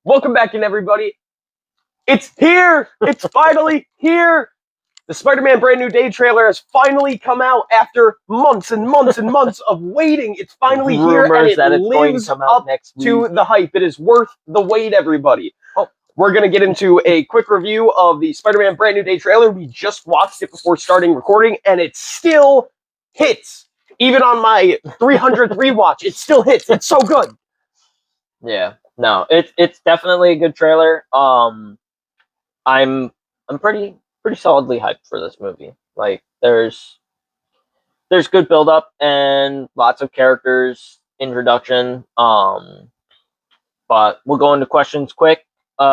Welcome back in, everybody. It's here! It's finally here! The Spider-Man Brand New Day trailer has finally come out after months and months and months of waiting. It's finally here, and it lives up to the hype. It is worth the wait, everybody. We're going to get into a quick review of the Spider-Man Brand New Day trailer. We just watched it before starting recording, and it still hits. Even on my 300th rewatch, it still hits. It's so good. Yeah, no, it's definitely a good trailer. I'm pretty solidly hyped for this movie. Like, there's good build up and lots of characters introduction. But we'll go into questions quick. You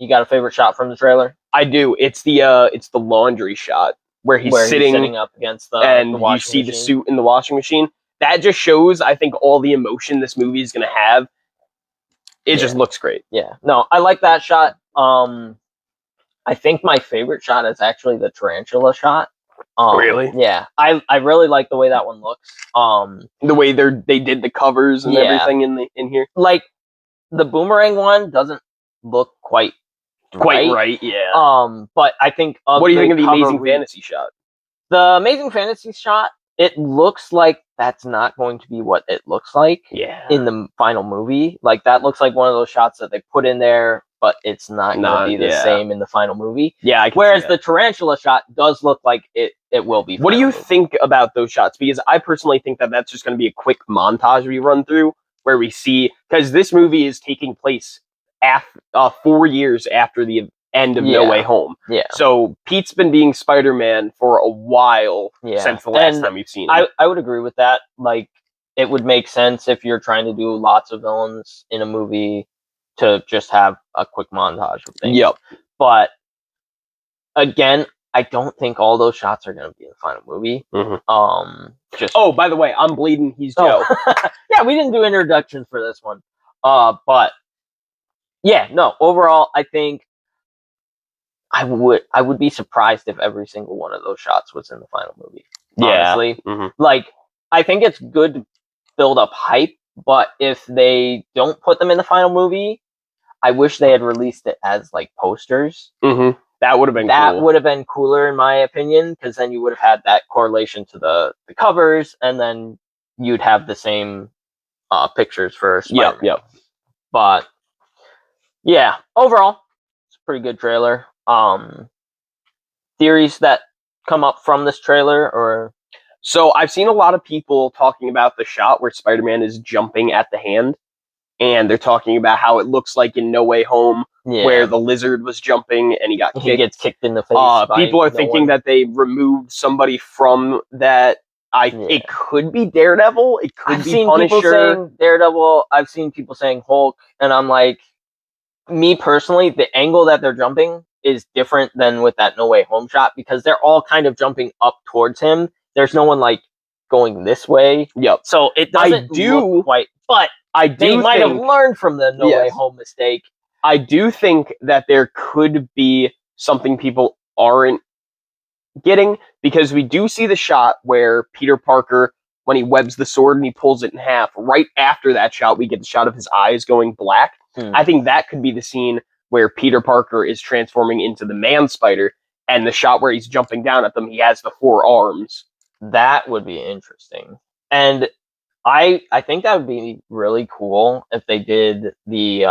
got a favorite shot from the trailer? I do. It's the laundry shot where he's sitting up against the you see the suit in the washing machine. That just shows, I think, all the emotion this movie is going to have. It just looks great. Yeah. No, I like that shot. I think my favorite shot is actually the tarantula shot. Really? Yeah. I really like the way that one looks. The way they did the covers and everything in here. Like, the boomerang one doesn't look quite right, yeah. But I think what do you think of the Amazing Fantasy shot? The Amazing Fantasy shot, it looks like that's not going to be what it looks like in the final movie. Like, that looks like one of those shots that they put in there, but it's not going to be the same in the final movie. Yeah, whereas the tarantula shot does look like it will be. What do you think about those shots? Because I personally think that that's just going to be a quick montage we run through where we see, because this movie is taking place 4 years after the end of No Way Home. Yeah. So Pete's been being Spider-Man for a while since the last time we've seen him. I would agree with that. Like, it would make sense if you're trying to do lots of villains in a movie to just have a quick montage of things. Yep. But again, I don't think all those shots are going to be in the final movie. Oh, by the way, I'm bleeding. He's Joe. Yeah, we didn't do introductions for this one. But yeah, no. Overall, I think I would be surprised if every single one of those shots was in the final movie. Honestly, like, I think it's good to build up hype, but if they don't put them in the final movie, I wish they had released it as like posters. That would have been cool. Would have been cooler, in my opinion, because then you would have had that correlation to the covers, and then you'd have the same pictures for Spider-Man. Yep. But yeah, overall, it's a pretty good trailer. Theories that come up from this trailer, or so I've seen a lot of people talking about the shot where Spider-Man is jumping at the hand, and they're talking about how it looks like in No Way Home, where the lizard was jumping and he gets kicked in the face. People are thinking that they removed somebody from that. It could be Daredevil. It could be Punisher. People saying Daredevil. I've seen people saying Hulk, and I'm like, me personally, the angle that they're jumping is different than with that No Way Home shot, because they're all kind of jumping up towards him. There's no one like going this way. Yep. So it doesn't look quite. But they might have learned from the No Way Home mistake. I do think that there could be something people aren't getting, because we do see the shot where Peter Parker, when he webs the sword and he pulls it in half, right after that shot, we get the shot of his eyes going black. I think that could be the scene where Peter Parker is transforming into the Man-Spider, and the shot where he's jumping down at them, he has the 4 arms. That would be interesting. And I think that would be really cool if they did the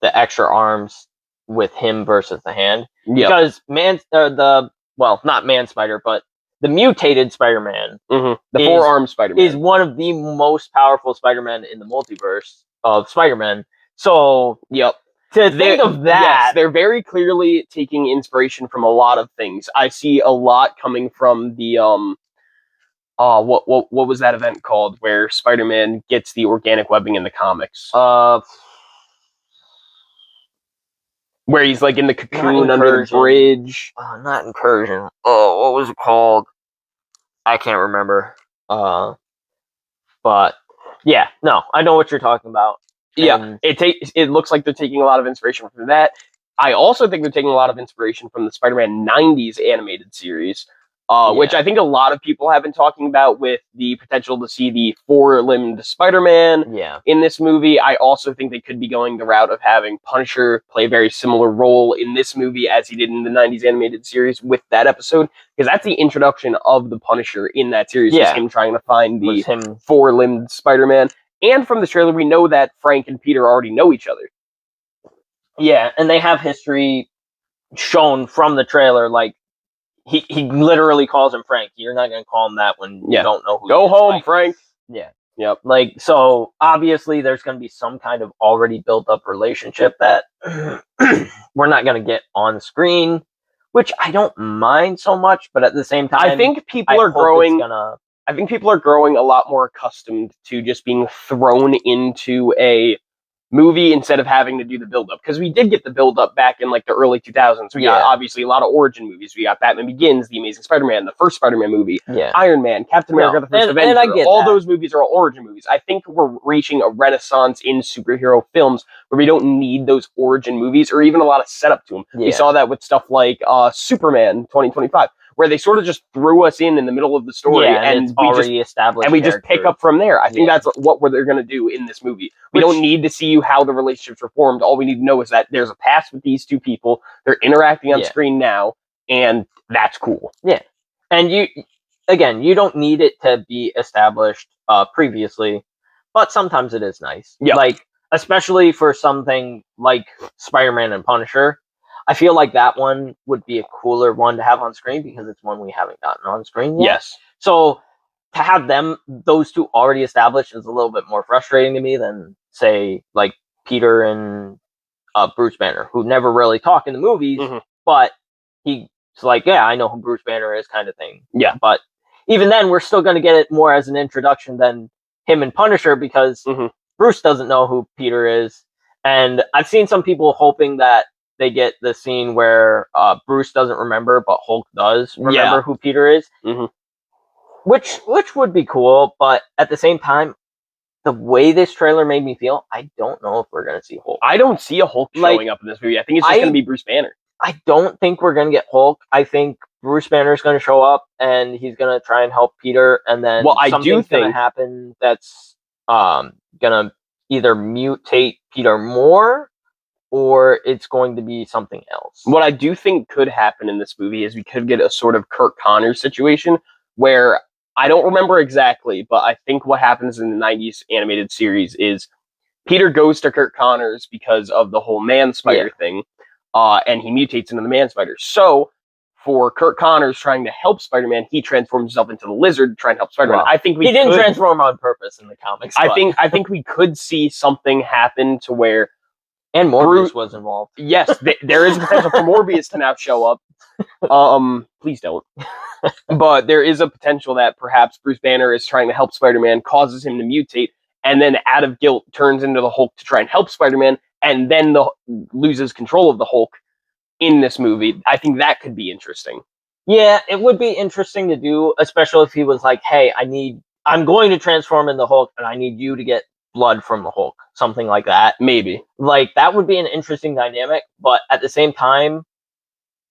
extra arms with him versus the hand. Because not Man-Spider, but the mutated Spider-Man, the 4-armed Spider-Man, is one of the most powerful Spider-Man in the multiverse of Spider-Man. So, to think of that, they're very clearly taking inspiration from a lot of things. I see a lot coming from the what was that event called where Spider-Man gets the organic webbing in the comics? Where he's like in the cocoon under the bridge. Not Incursion. Oh, what was it called? I can't remember. But yeah, no, I know what you're talking about. Yeah, it looks like they're taking a lot of inspiration from that. I also think they're taking a lot of inspiration from the Spider-Man 90s animated series. which I think a lot of people have been talking about with the potential to see the four-limbed Spider-Man Yeah. in this movie. I also think they could be going the route of having Punisher play a very similar role in this movie as he did in the 90s animated series with that episode, because that's the introduction of the Punisher in that series, was Yeah. him trying to find the Was him. four-limbed Spider-Man. And from the trailer, we know that Frank and Peter already know each other. Yeah, and they have history shown from the trailer. Like he literally calls him Frank. You're not gonna call him that when you don't know who. Go he is. home, Like, Frank. Yeah. Yep. Like, so obviously there's going to be some kind of already built up relationship that we're not going to get on screen, which I don't mind so much, but at the same time, I think people I are hope growing. it's gonna... I think people are growing a lot more accustomed to just being thrown into a movie instead of having to do the build-up, because we did get the build-up back in like the early 2000s. We got obviously a lot of origin movies. We got Batman Begins, The Amazing Spider-Man, the first Spider-Man movie, Iron Man, Captain America, the first Avenger. And I get all that. those movies are all origin movies. I think we're reaching a renaissance in superhero films where we don't need those origin movies or even a lot of setup to them. We saw that with stuff like Superman 2025, where they sort of just threw us in the middle of the story, and we just established, and we just pick up from there. I think that's what they're going to do in this movie. We don't need to see how the relationships are formed. All we need to know is that there's a past with these two people. They're interacting on screen now, and that's cool. Yeah, and you don't need it to be established previously, but sometimes it is nice. Yeah. Like, especially for something like Spider-Man and Punisher, I feel like that one would be a cooler one to have on screen because it's one we haven't gotten on screen yet. Yes. So to have those two already established is a little bit more frustrating to me than, say, like Peter and Bruce Banner, who never really talk in the movies, but he's like, yeah, I know who Bruce Banner is, kind of thing. Yeah. But even then, we're still going to get it more as an introduction than him and Punisher, because Bruce doesn't know who Peter is. And I've seen some people hoping that they get the scene where Bruce doesn't remember, but Hulk does remember who Peter is. Which would be cool, but at the same time, the way this trailer made me feel, I don't know if we're going to see Hulk. I don't see a Hulk showing up in this movie. I think it's just going to be Bruce Banner. I don't think we're going to get Hulk. I think Bruce Banner is going to show up, and he's going to try and help Peter, and then something's going to happen that's going to either mutate Peter more, or it's going to be something else. What I do think could happen in this movie is we could get a sort of Kirk Connors situation where, I don't remember exactly, but I think what happens in the 90s animated series is Peter goes to Kirk Connors because of the whole man-spider thing, and he mutates into the man-spider. So, for Kirk Connors trying to help Spider-Man, he transforms himself into the Lizard to try and help Spider-Man. Well, I think he didn't transform on purpose in the comics. I think we could see something happen to where... And Morbius was involved. Yes, there is potential for Morbius to now show up. Please don't. But there is a potential that perhaps Bruce Banner is trying to help Spider-Man, causes him to mutate, and then out of guilt turns into the Hulk to try and help Spider-Man, and then loses control of the Hulk in this movie. I think that could be interesting. Yeah, it would be interesting to do, especially if he was like, hey, I'm going to transform into the Hulk, and I need you to get blood from the Hulk. Something like that. Maybe. Like, that would be an interesting dynamic, but at the same time,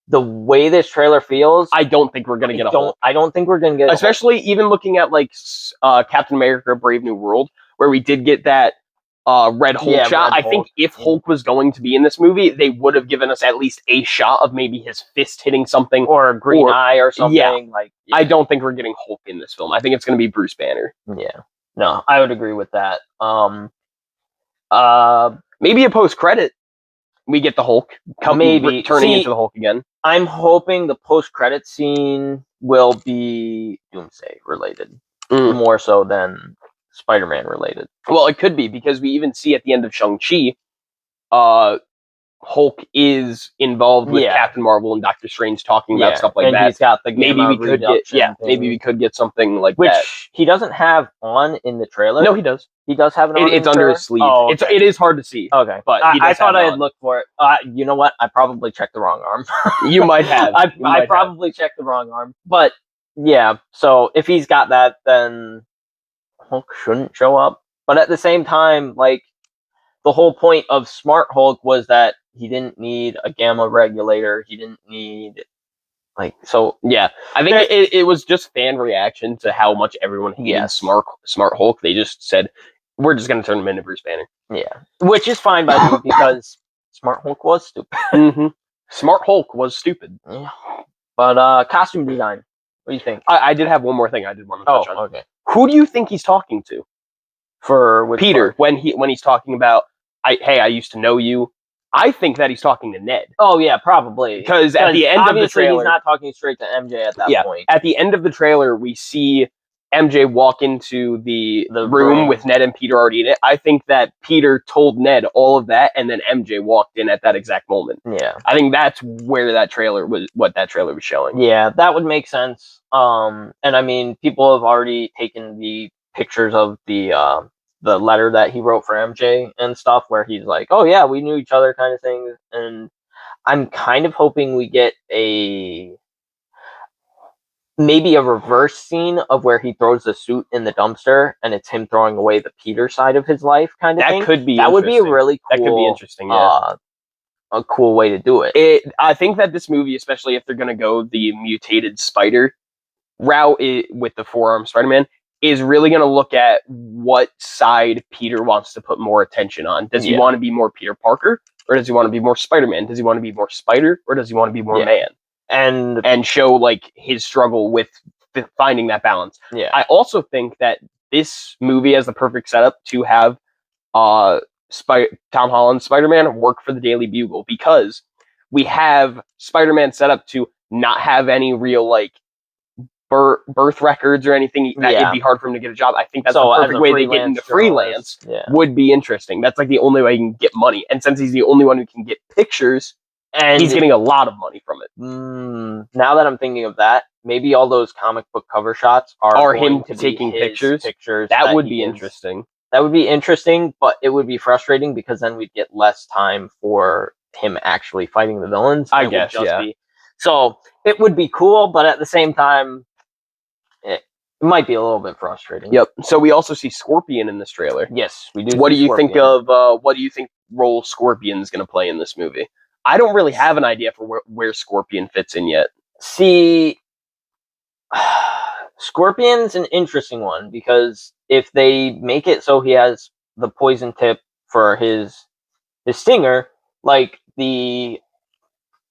the way this trailer feels, I don't think we're going to get a Hulk. I don't think we're going to get Especially even looking at, like, Captain America Brave New World, where we did get that Red Hulk shot. I think if Hulk was going to be in this movie, they would have given us at least a shot of maybe his fist hitting something. Or a green eye or something. Yeah. I don't think we're getting Hulk in this film. I think it's going to be Bruce Banner. Yeah. No, I would agree with that. Maybe a post-credit, we get the Hulk turning into the Hulk again. I'm hoping the post-credit scene will be Doomsday related, more so than Spider-Man related. Well, it could be, because we even see at the end of Shang-Chi, Hulk is involved with Captain Marvel and Doctor Strange talking about stuff like that. He's got the maybe we could get something like which that. He doesn't have on in the trailer. No, he does. He does have it on. It's under his sleeve. Oh, okay. It is hard to see. Okay, but I thought I had looked for it. You know what? I probably checked the wrong arm. You might have. I probably checked the wrong arm. But yeah, so if he's got that, then Hulk shouldn't show up. But at the same time, like, the whole point of Smart Hulk was that he didn't need a gamma regulator. He didn't need Like, so Yeah, I think it was just fan reaction to how much everyone hated Yes. Smart Hulk. They just said, we're just going to turn him into Bruce Banner. yeah, which is fine by me because Smart Hulk was stupid. Mm-hmm. Smart Hulk was stupid. Yeah. But costume design, what do you think? I did have one more thing I did want to touch on. Okay. Who do you think he's talking to? For which Peter, part? when he's talking about, I used to know you. I think that he's talking to Ned. Oh yeah, probably. Because at the end of the obviously trailer, he's not talking straight to MJ at that point. At the end of the trailer, we see MJ walk into the room room. with Ned and Peter already in it. I think that Peter told Ned all of that, and then MJ walked in at that exact moment. Yeah. I think that's where that trailer was, what that trailer was showing. Yeah, that would make sense. And I mean, people have already taken the pictures of the letter that he wrote for MJ and stuff, where he's like, "Oh yeah, we knew each other," kind of thing. And I'm kind of hoping we get maybe a reverse scene of where he throws the suit in the dumpster and it's him throwing away the Peter side of his life, kind of thing. That could be. That would be a really cool. That could be interesting. Yeah. A cool way to do it. I think that this movie, especially if they're going to go the mutated spider route with the four-armed Spider-Man, is really going to look at what side Peter wants to put more attention on. Does he want to be more Peter Parker, or does he want to be more Spider-Man? Does he want to be more Spider, or does he want to be more man? And show like his struggle with finding that balance. Yeah. I also think that this movie has the perfect setup to have Tom Holland's Spider-Man work for the Daily Bugle, because we have Spider-Man set up to not have any real like birth records or anything that it'd be hard for him to get a job. I think that's the perfect way they get into freelance. Would be interesting. That's like the only way he can get money, and since he's the only one who can get pictures, and he's getting a lot of money from it. Now that I'm thinking of that, maybe all those comic book cover shots are him taking pictures. That would be interesting. That would be interesting, but it would be frustrating because then we'd get less time for him actually fighting the villains. I guess, So it would be cool, but at the same time, it might be a little bit frustrating. Yep. So we also see Scorpion in this trailer. Yes, we do. What do you think of? What do you think role Scorpion's going to play in this movie? I don't really have an idea for where Scorpion fits in yet. See, Scorpion's an interesting one because if they make it so he has the poison tip for his stinger, like the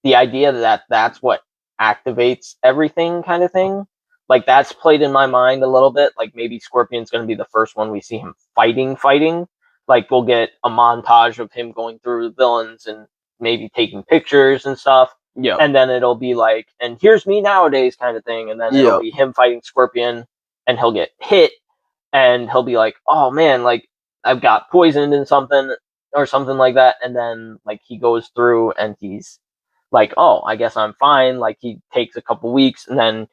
idea that that's what activates everything, kind of thing, like that's played in my mind a little bit. Like maybe Scorpion's going to be the first one we see him fighting. Like we'll get a montage of him going through the villains and maybe taking pictures and stuff. Yeah. And then it'll be like, and here's me nowadays kind of thing. And then it'll be him fighting Scorpion and he'll get hit and he'll be like, oh man, like I've got poisoned in something or something like that. And then like he goes through and he's like, oh, I guess I'm fine. Like he takes a couple weeks and then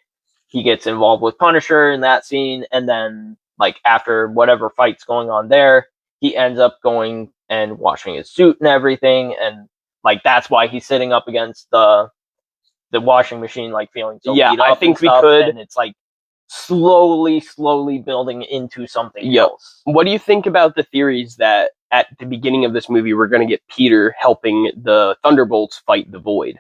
he gets involved with Punisher in that scene. And then like after whatever fight's going on there, he ends up going and washing his suit and everything. And like that's why he's sitting up against the washing machine, like feeling so beat up. I think we could. And it's like slowly building into something else. What do you think about the theories that at the beginning of this movie we're going to get Peter helping the Thunderbolts fight the Void,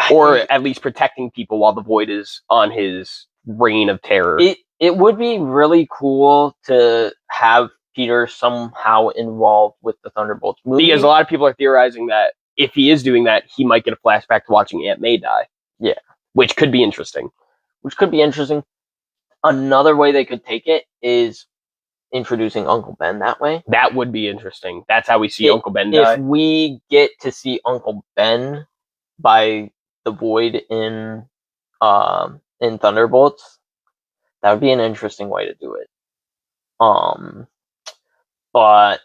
or at least protecting people while the Void is on his reign of terror? It would be really cool to have Peter somehow involved with the Thunderbolts movie, because a lot of people are theorizing that if he is doing that, he might get a flashback to watching Aunt May die. Yeah, which could be interesting. Another way they could take it is introducing Uncle Ben that way. That would be interesting. That's how we see Uncle Ben die. If we get to see Uncle Ben by the Void in Thunderbolts, that would be an interesting way to do it. But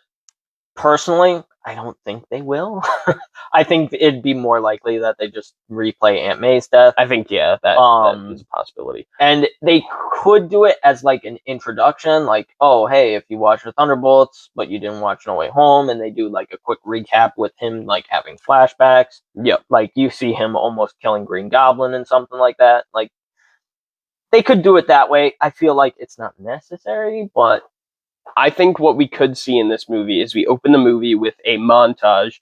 personally, I don't think they will. I think it'd be more likely that they just replay Aunt May's death. I think, that is a possibility. And they could do it as like an introduction, like, oh, hey, if you watch the Thunderbolts, but you didn't watch No Way Home, and they do like a quick recap with him like having flashbacks. Yep. Like you see him almost killing Green Goblin and something like that. Like they could do it that way. I feel like it's not necessary, but I think what we could see in this movie is we open the movie with a montage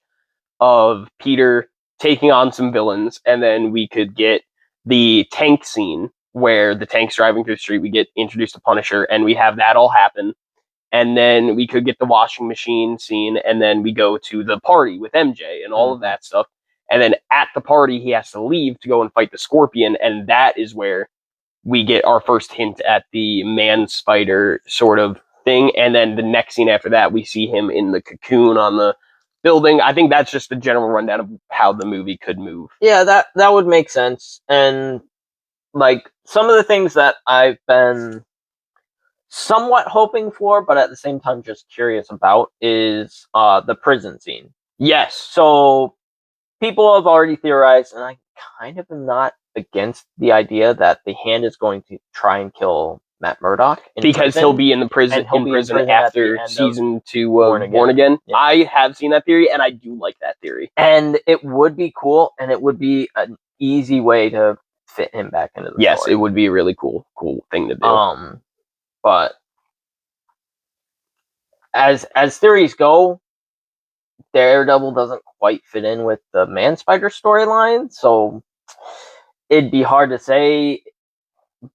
of Peter taking on some villains, and then we could get the tank scene where the tank's driving through the street. We get introduced to Punisher, and we have that all happen. And then we could get the washing machine scene, and then we go to the party with MJ and all of that stuff. And then at the party, he has to leave to go and fight the Scorpion, and that is where we get our first hint at the man spider sort of thing. And then the next scene after that, we see him in the cocoon on the building. I think that's just the general rundown of how the movie could move. Yeah, that would make sense. And like some of the things that I've been somewhat hoping for, but at the same time just curious about, is the prison scene. Yes. So people have already theorized, and I kind of am not against the idea that the Hand is going to try and kill Matt Murdock because he'll be in the prison after season 2 of Born Again. Yeah. I have seen that theory, and I do like that theory. And it would be cool, and it would be an easy way to fit him back into the story. Yes, it would be a really cool thing to do. But as theories go, Daredevil doesn't quite fit in with the Man Spider storyline, so it'd be hard to say.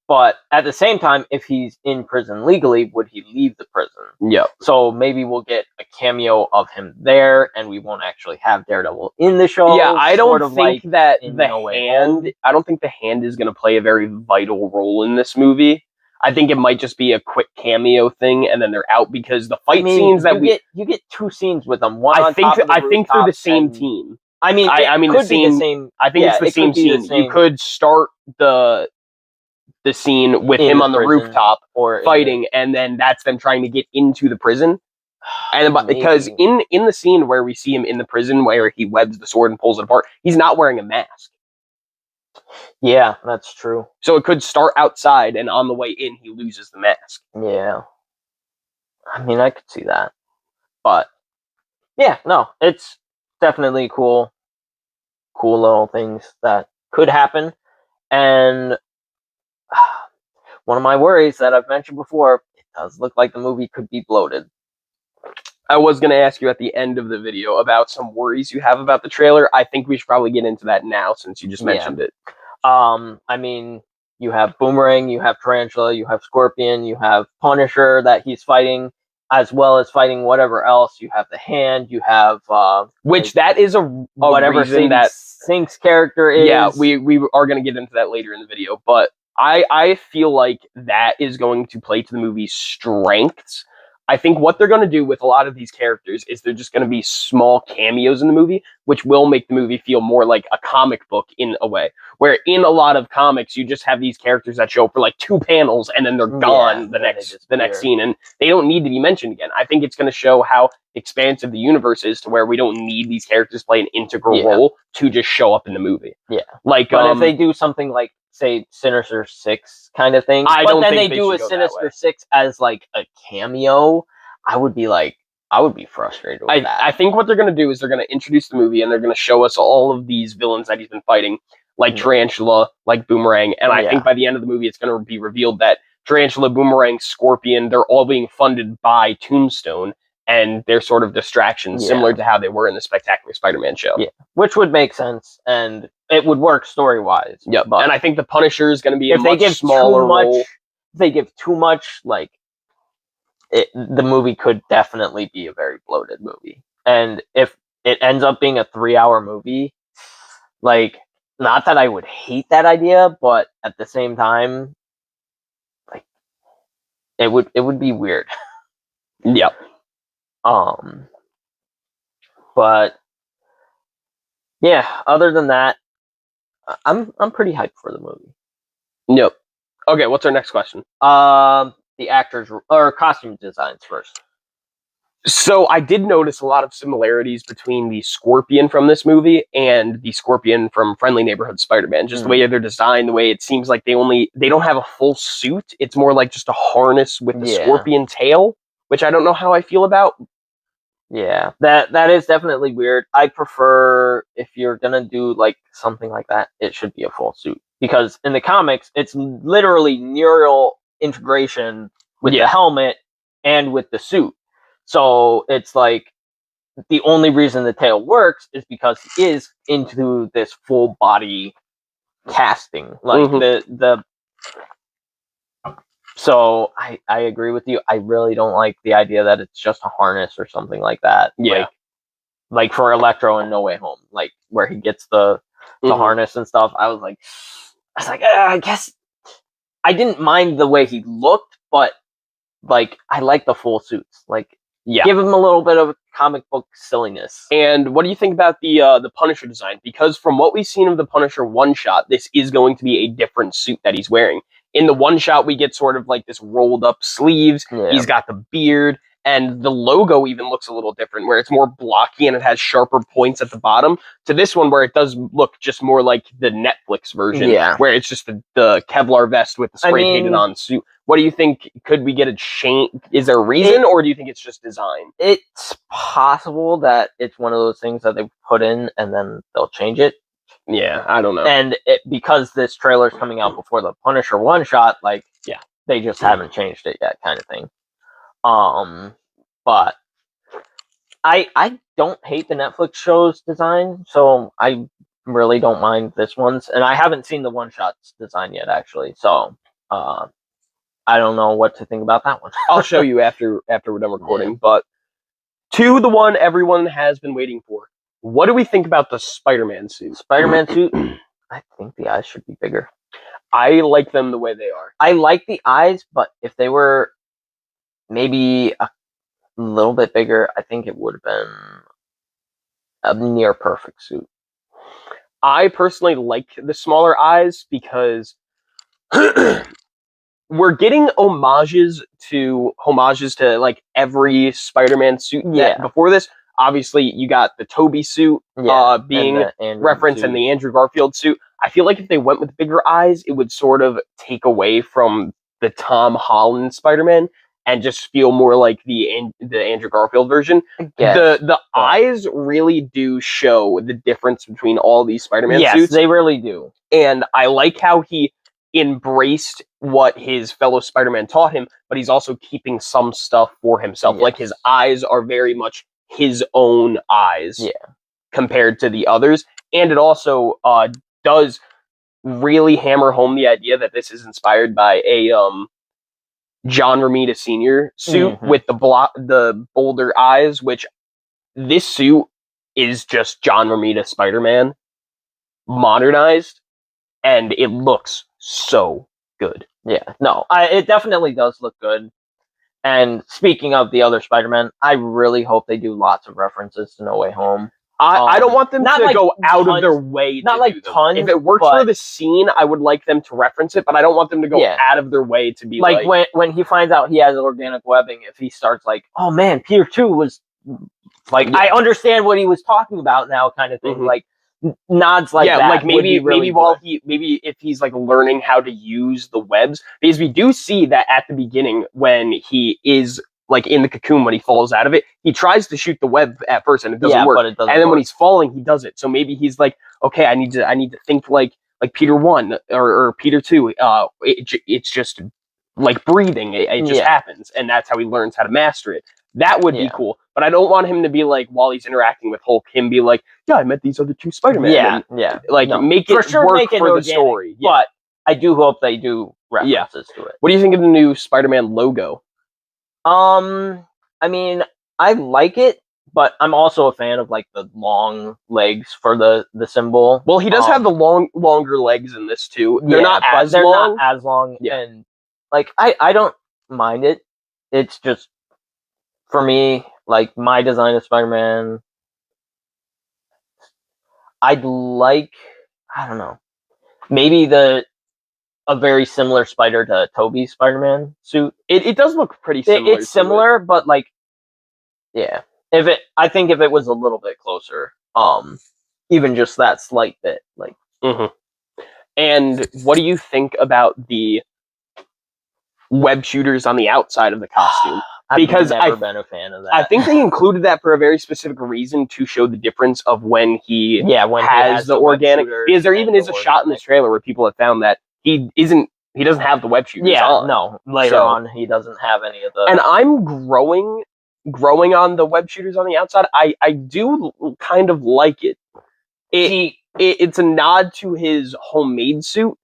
But at the same time, if he's in prison legally, would he leave the prison? Yep. So maybe we'll get a cameo of him there, and we won't actually have Daredevil in the show. Yeah, I don't think that the Hand. I don't think the Hand is going to play a very vital role in this movie. I think it might just be a quick cameo thing, and then they're out, because the fight scenes that you get 2 scenes with them. One I think they're the same team. I mean, the same. I think it's the same scene. You could start the scene with him on the rooftop or fighting, and then that's them trying to get into the prison. And because in the scene where we see him in the prison, where he webs the sword and pulls it apart, he's not wearing a mask. Yeah, that's true. So it could start outside, and on the way in, he loses the mask. Yeah. I mean, I could see that. But, yeah, no, it's definitely cool little things that could happen. And one of my worries that I've mentioned before, it does look like the movie could be bloated. I was going to ask you at the end of the video about some worries you have about the trailer. I think we should probably get into that now, since you just mentioned it. I mean, you have Boomerang, you have Tarantula, you have Scorpion, you have Punisher that he's fighting, as well as fighting whatever else. You have the Hand, you have which that is a whatever reason that Sync's character is. Yeah, we are going to get into that later in the video, but I feel like that is going to play to the movie's strengths. I think what they're going to do with a lot of these characters is they're just going to be small cameos in the movie, which will make the movie feel more like a comic book in a way. Where in a lot of comics, you just have these characters that show up for like 2 panels and then they're gone the next scene, and they don't need to be mentioned again. I think it's going to show how expansive the universe is, to where we don't need these characters to play an integral role to just show up in the movie. Yeah, like but if they do something like, say, Sinister Six kind of thing, but then they do a Sinister Six as like a cameo, I would be frustrated with that. I think what they're going to do is they're going to introduce the movie, and they're going to show us all of these villains that he's been fighting, like Tarantula, like Boomerang, and I think by the end of the movie it's going to be revealed that Tarantula, Boomerang, Scorpion, they're all being funded by Tombstone, and they're sort of distractions, similar to how they were in the Spectacular Spider-Man show. Yeah, which would make sense, and it would work story-wise. Yeah, and I think the Punisher is going to be a much smaller role. If they give too much, like, the movie could definitely be a very bloated movie. And if it ends up being a 3-hour movie, like, not that I would hate that idea, but at the same time, like, it would be weird. Yep. But yeah, other than that, I'm pretty hyped for the movie. Yep. Okay, what's our next question? The actors or costume designs first. So I did notice a lot of similarities between the Scorpion from this movie and the Scorpion from Friendly Neighborhood Spider-Man. Just the way they're designed, the way it seems like they don't have a full suit. It's more like just a harness with the Scorpion tail, which I don't know how I feel about. Yeah, that is definitely weird. I prefer, if you're gonna do like something like that, it should be a full suit, because in the comics it's literally neural integration with the helmet and with the suit. So it's like the only reason the tail works is because he is into this full body casting, like the. So I agree with you. I really don't like the idea that it's just a harness or something like that. Yeah. Like for Electro in No Way Home, like where he gets the harness and stuff. I was like, I guess I didn't mind the way he looked, but like I like the full suits. Like, give him a little bit of comic book silliness. And what do you think about the Punisher design? Because from what we've seen of the Punisher one shot, this is going to be a different suit that he's wearing. In the one shot, we get sort of like this rolled up sleeves. Yeah. He's got the beard, and the logo even looks a little different, where it's more blocky and it has sharper points at the bottom. To this one, where it does look just more like the Netflix version, where it's just the Kevlar vest with the spray painted on suit. What do you think? Could we get a change? Is there a reason, or do you think it's just design? It's possible that it's one of those things that they put in and then they'll change it. Yeah, I don't know. And because this trailer's coming out before the Punisher one shot, like, they just haven't changed it yet, kind of thing. But I don't hate the Netflix show's design, so I really don't mind this one's. And I haven't seen the one shot's design yet, actually. So I don't know what to think about that one. I'll show you after we're done recording. But to the one everyone has been waiting for. What do we think about the Spider-Man suit? Spider-Man suit, I think the eyes should be bigger. I like them the way they are. I like the eyes, but if they were maybe a little bit bigger, I think it would have been a near perfect suit. I personally like the smaller eyes because we're getting homages to like every Spider-Man suit before this. Obviously, you got the Tobey suit being referenced and the Andrew Garfield suit. I feel like if they went with bigger eyes, it would sort of take away from the Tom Holland Spider-Man and just feel more like the Andrew Garfield version. The eyes really do show the difference between all these Spider-Man suits. Yes, they really do. And I like how he embraced what his fellow Spider-Man taught him, but he's also keeping some stuff for himself. Like his eyes are very much his own eyes compared to the others. And it also does really hammer home the idea that this is inspired by a John Romita Sr. suit with the bolder eyes, which this suit is just John Romita Spider-Man modernized, and it looks so good. Yeah, no, it definitely does look good. And speaking of the other Spider-Man, I really hope they do lots of references to No Way Home. I don't want them to go out of their way to do them. Tons. If it works for the scene, I would like them to reference it, but I don't want them to go out of their way to be like when he finds out he has organic webbing, if he starts like, oh man, Peter 2 was like, I understand what he was talking about now, kind of thing. Like nods like that. Like maybe if he's like learning how to use the webs, because we do see that at the beginning when he is like in the cocoon, when he falls out of it, he tries to shoot the web at first and it doesn't work. But it doesn't and then work. When he's falling, he does it. So maybe he's like, okay, I need to think like Peter 1 or Peter 2. It's just like breathing. It just happens, and that's how he learns how to master it. That would be cool, but I don't want him to be like, while he's interacting with Hulk, him be like, yeah, I met these other two Spider-Man. Make it work for the story. But I do hope they do references to it. What do you think of the new Spider-Man logo? I mean, I like it, but I'm also a fan of like the long legs for the symbol. Well, he does have the longer legs in this too. They're not as long. And like I don't mind it. It's just, for me, like my design of Spider-Man, I don't know, maybe a very similar spider to Tobey's Spider-Man suit. It does look pretty similar. It's similar, but like, I think if it was a little bit closer, even just that slight bit, like. And what do you think about the web shooters on the outside of the costume? Because I've never been a fan of that. I think they included that for a very specific reason, to show the difference of when he has the organic. Because there even is a shot in this trailer where people have found that he doesn't have the web shooters on. No, later on he doesn't have any of the. And I'm growing on the web shooters on the outside. I do kind of like it. it's a nod to his homemade suit.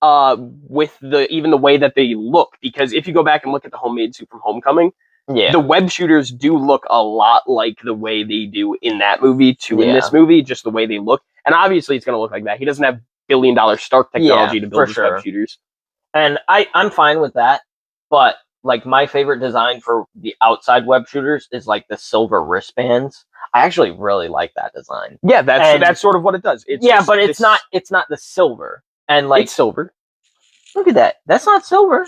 With even the way that they look, because if you go back and look at the homemade suit from Homecoming, Yeah. the web shooters do look a lot like the way they do in that movie to in Yeah. this movie, just the way they look. And obviously it's going to look like that. He doesn't have $1 billion Stark technology Yeah, to build for his sure. web shooters. And I'm fine with that, but like my favorite design for the outside web shooters is like the silver wristbands. I actually really like that design. Yeah, And- that's sort of what it does. It's yeah, just but it's not the silver. And like it's silver. look at that. That's not silver.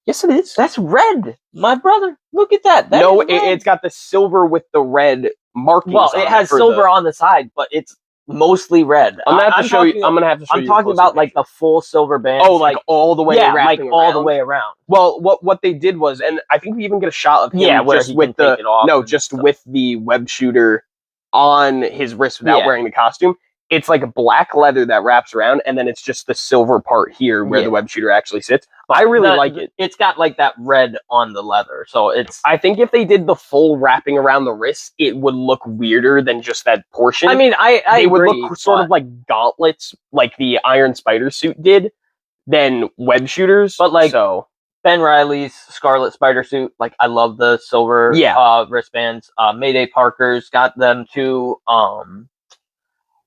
Yes, it is. That's red. My brother. Look at that. No, is red. it's got the silver with the red markings. well, on it has for silver on the side, but it's mostly red. I'm gonna have to show you. talking- I'm gonna have to show I'm you. a talking closer about like picture. the full silver band. oh, like all the way. yeah, like wrapping all the around? way around. Well, what they did was, and I think we even get a shot of him Yeah, where just he with can take the it off no, and just stuff. with the web shooter on his wrist without Yeah. wearing the costume. It's like a black leather that wraps around, and then it's just the silver part here where Yeah. the web shooter actually sits. I really like it. It's got like that red on the leather, so it's. I think if they did the full wrapping around the wrist, it would look weirder than just that portion. I mean, I they would agree, look sort of but- like gauntlets, like the Iron Spider suit did, than web shooters. But, like, so Ben Riley's Scarlet Spider suit. Like I love the silver wristbands. Mayday Parker's got them too.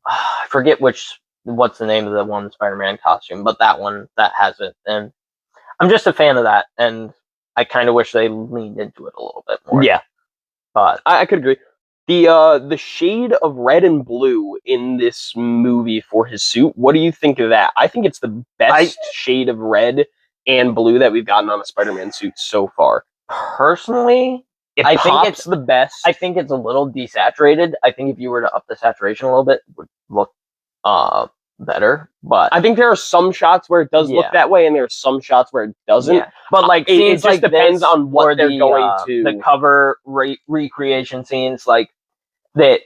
I forget what's the name of the one Spider-Man costume, but that one that has it, and I'm just a fan of that, and I kind of wish they leaned into it a little bit more. yeah, But I could agree. The shade of red and blue in this movie for his suit. What do you think of that? I think it's the best shade of red and blue that we've gotten on a Spider-Man suit so far. personally, It I think pops it's- the best. I think it's a little desaturated. I think if you were to up the saturation a little bit, it would look better. But I think there are some shots where it does look Yeah. that way, and there are some shots where it doesn't. yeah. But like It scenes just like depends this, on what or they're the, going to. the cover recreation scenes, like that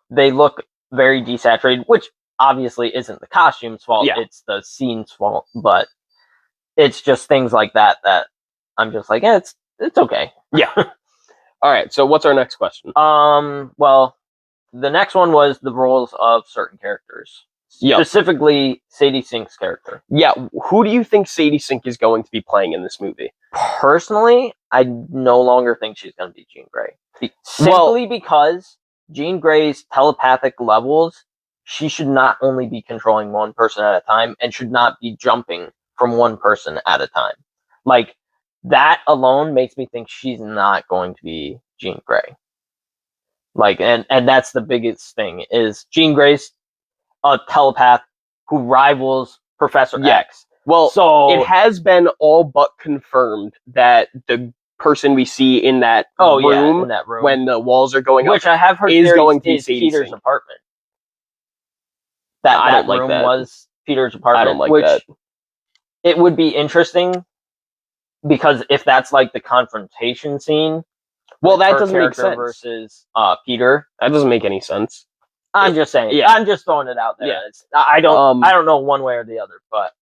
they look very desaturated, which obviously isn't the costume's fault. Yeah. It's the scene's fault. But it's just things like that that I'm just like, yeah, it's okay. All right, so what's our next question? Well, the next one was the roles of certain characters. Yeah. Specifically, Sadie Sink's character. Yeah, who do you think Sadie Sink is going to be playing in this movie? Personally, I no longer think she's going to be Jean Grey. Simply because Jean Grey's telepathic levels, she should not only be controlling one person at a time and should not be jumping from one person at a time. Like, that alone makes me think she's not going to be Jean Grey. Like, and that's the biggest thing, is Jean Grey's a telepath who rivals Professor Yeah. X. Well, So it has been all but confirmed that the person we see in that room in that room, when the walls are going which up, I have heard is theories going to be is Sadie Peter's Sink. apartment. That I don't like room that. was Peter's apartment. I don't like which that. It would be interesting because if that's like the confrontation scene, Well, with that her doesn't make character sense. versus Peter. That doesn't make any sense. I'm just saying. yeah. I'm just throwing it out there. Yeah. I don't. Um, I don't know one way or the other, but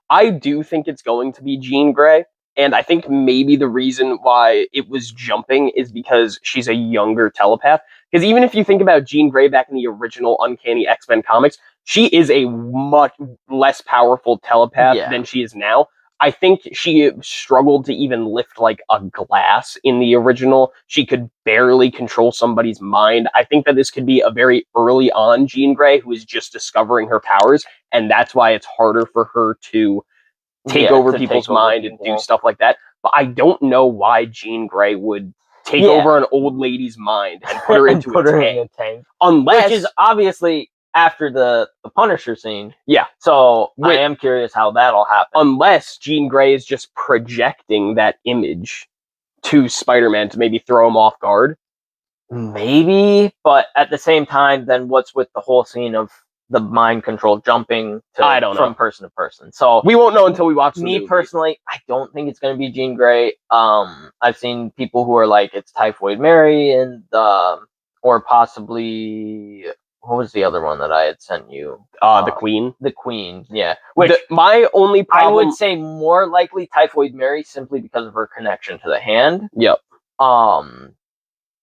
I do think it's going to be Jean Grey, and I think maybe the reason why it was jumping is because she's a younger telepath. Because even if you think about Jean Grey back in the original Uncanny X-Men comics, she is a much less powerful telepath Yeah. than she is now. I think she struggled to even lift like a glass in the original. She could barely control somebody's mind. I think that this could be a very early on Jean Grey who is just discovering her powers, and that's why it's harder for her to take over to people's take over mind and do people. stuff like that. But I don't know why Jean Grey would take Yeah. over an old lady's mind and put her And into put a her tank. in a tank, Unless which is obviously after the Punisher scene. Yeah. So Wait. I am curious how that'll happen. unless Jean Grey is just projecting that image to Spider-Man to maybe throw him off guard. Maybe, but at the same time, then what's with the whole scene of the mind control jumping I don't know. from person to person? So We won't know until we watch the me movie. personally, I don't think it's going to be Jean Grey. I've seen people who are like it's Typhoid Mary and or possibly what was the other one that I had sent you? The Queen. The Queen, yeah. Which My only I problem. would say more likely Typhoid Mary simply because of her connection to the hand. Yep.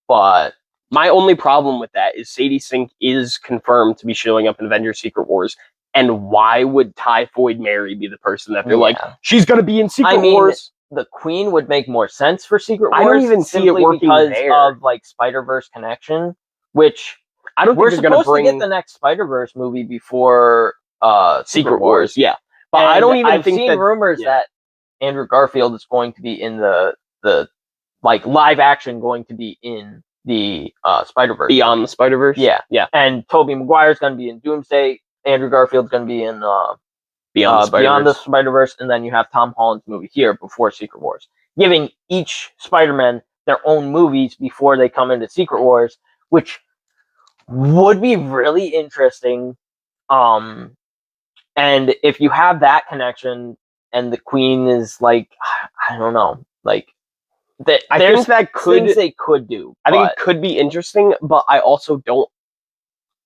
But My only problem with that is Sadie Sink is confirmed to be showing up in Avengers Secret Wars. And why would Typhoid Mary be the person that they're like, Yeah. she's going to be in Secret I mean, Wars? the Queen would make more sense for Secret Wars. I don't even see it simply working because there. of like Spider-Verse connection, which I don't think we're they're going to supposed to bring get the next Spider-Verse movie before Secret Wars. Yeah. But I And don't even I've think seen that. rumors yeah. that Andrew Garfield is going to be in the like live action going to be in the Spider-Verse. Beyond the Spider-Verse? Yeah. Yeah. And Tobey Maguire's going to be in Doomsday. Andrew Garfield's going to be in Beyond the Spider-Verse, and then you have Tom Holland's movie here before Secret Wars, giving each Spider-Man their own movies before they come into Secret Wars, which would be really interesting. And if you have that connection, and the Queen is like, I don't know, like that. I There's think that could. things they could do. I think it could be interesting, but I also don't.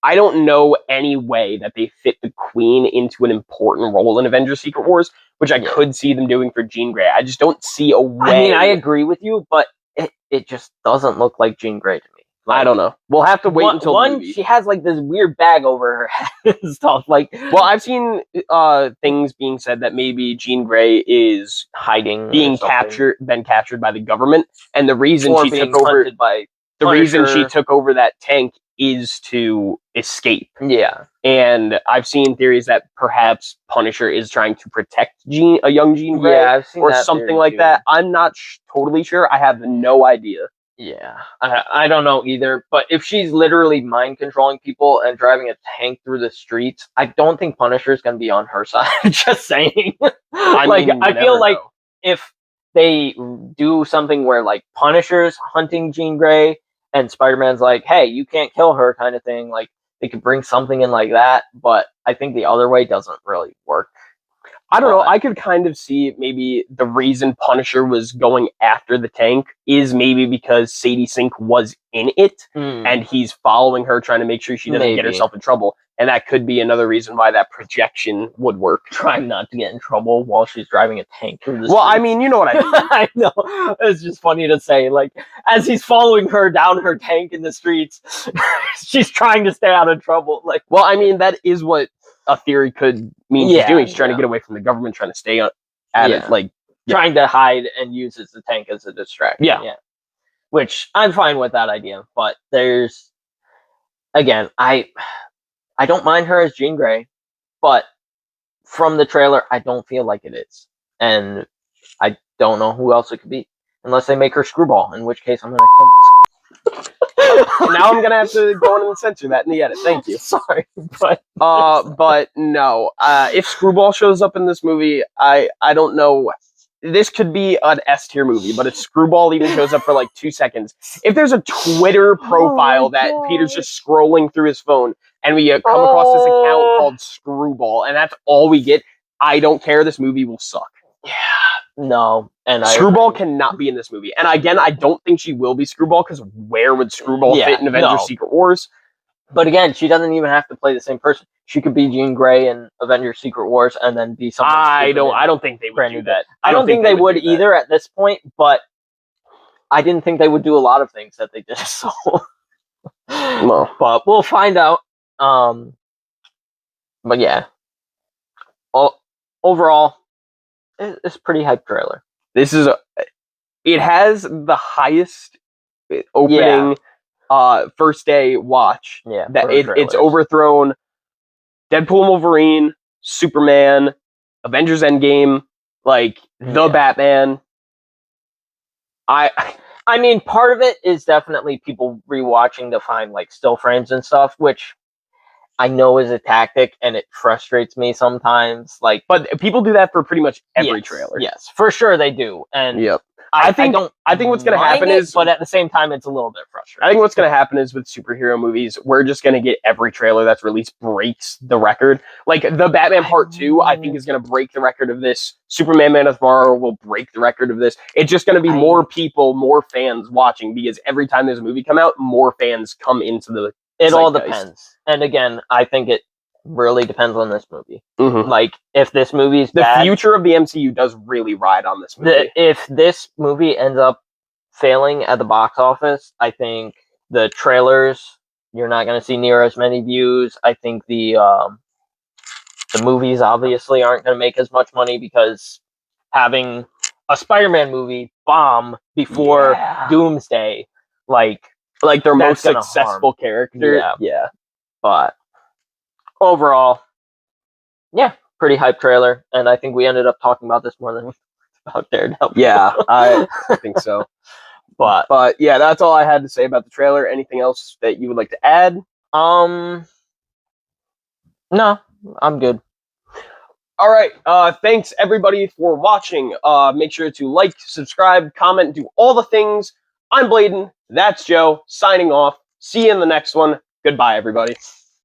I don't know any way that they fit the Queen into an important role in Avengers Secret Wars, which I could see them doing for Jean Grey. I just don't see a way. I mean, I agree with you, but it just doesn't look like Jean Grey to me. Like, I don't know. We'll have to wait until the movie. She has like this weird bag over her head and stuff. Like, well, I've seen things being said that maybe Jean Grey is hiding, been captured by the government, and the reason she took over that tank is to escape. Yeah, and I've seen theories that perhaps Punisher is trying to protect a young Jean Grey, I've seen or that something like that. I'm not totally sure. I have no idea. Yeah, I don't know either. But if she's literally mind controlling people and driving a tank through the streets, I don't think Punisher's going to be on her side. Just saying. I feel like if they do something where like Punisher's hunting Jean Grey and Spider-Man's like, hey, you can't kill her kind of thing, like they could bring something in like that. But I think the other way doesn't really work. I don't know. I could kind of see maybe the reason Punisher was going after the tank is maybe because Sadie Sink was in it, and he's following her, trying to make sure she doesn't get herself in trouble. And that could be another reason why that projection would work. Trying not to get in trouble while she's driving a tank through the streets. I mean, you know what I mean. I know. It's just funny to say. Like, as he's following her down her tank in the streets, she's trying to stay out of trouble. Like, well, I mean, that is what a theory could mean she's doing. She's trying to get away from the government, trying to stay at it, like trying to hide and uses the tank as a distraction. Yeah. Which I'm fine with that idea, but there's again, I don't mind her as Jean Grey, but from the trailer, I don't feel like it is, and I don't know who else it could be unless they make her Screwball, in which case I'm gonna kill myself. Now I'm gonna have to go in and censor that in the edit. Thank you. Sorry, but no. If Screwball shows up in this movie, I don't know. This could be an S tier movie, but if Screwball even shows up for like 2 seconds, if there's a Twitter profile that Peter's just scrolling through his phone, and we come across this account called Screwball, and that's all we get, I don't care. This movie will suck. Yeah. No, and Screwball cannot be in this movie. And again, I don't think she will be Screwball, because where would Screwball fit in Avengers Secret Wars? But again, she doesn't even have to play the same person. She could be Jean Grey in Avengers Secret Wars and then be something. I don't think they would do that. I don't think they would either at this point, but I didn't think they would do a lot of things that they did. So no. But we'll find out. But yeah. Overall, it's a pretty hype trailer. It has the highest opening first day watch. Yeah, that it's overthrown Deadpool and Wolverine, Superman, Avengers Endgame, like the Batman. I mean, part of it is definitely people rewatching to find like still frames and stuff, which I know is a tactic, and it frustrates me sometimes. Like, but people do that for pretty much every trailer. Yes, for sure they do. And I think what's going to happen is, but at the same time, it's a little bit frustrating. I think what's going to happen is with superhero movies, we're just going to get every trailer that's released breaks the record. Like the Batman Part 2, I think is going to break the record of this. Superman Man of Tomorrow will break the record of this. It's just going to be more people, more fans watching, because every time there's a movie come out, more fans come into the It all depends. And again, I think it really depends on this movie. Mm-hmm. Like, if this movie's the future of the MCU does really ride on this movie. If this movie ends up failing at the box office, I think the trailers, you're not going to see near as many views. I think the movies obviously aren't going to make as much money because having a Spider-Man movie bomb before Yeah. Doomsday, like their most That's gonna successful character. Yeah. But overall, yeah, pretty hype trailer, and I think we ended up talking about this more than we talked about Daredevil. Yeah, I think so. But yeah, that's all I had to say about the trailer. Anything else that you would like to add? No, I'm good. All right. Thanks everybody for watching. Make sure to like, subscribe, comment, do all the things. I'm Bladen. That's Joe. Signing off. See you in the next one. Goodbye, everybody.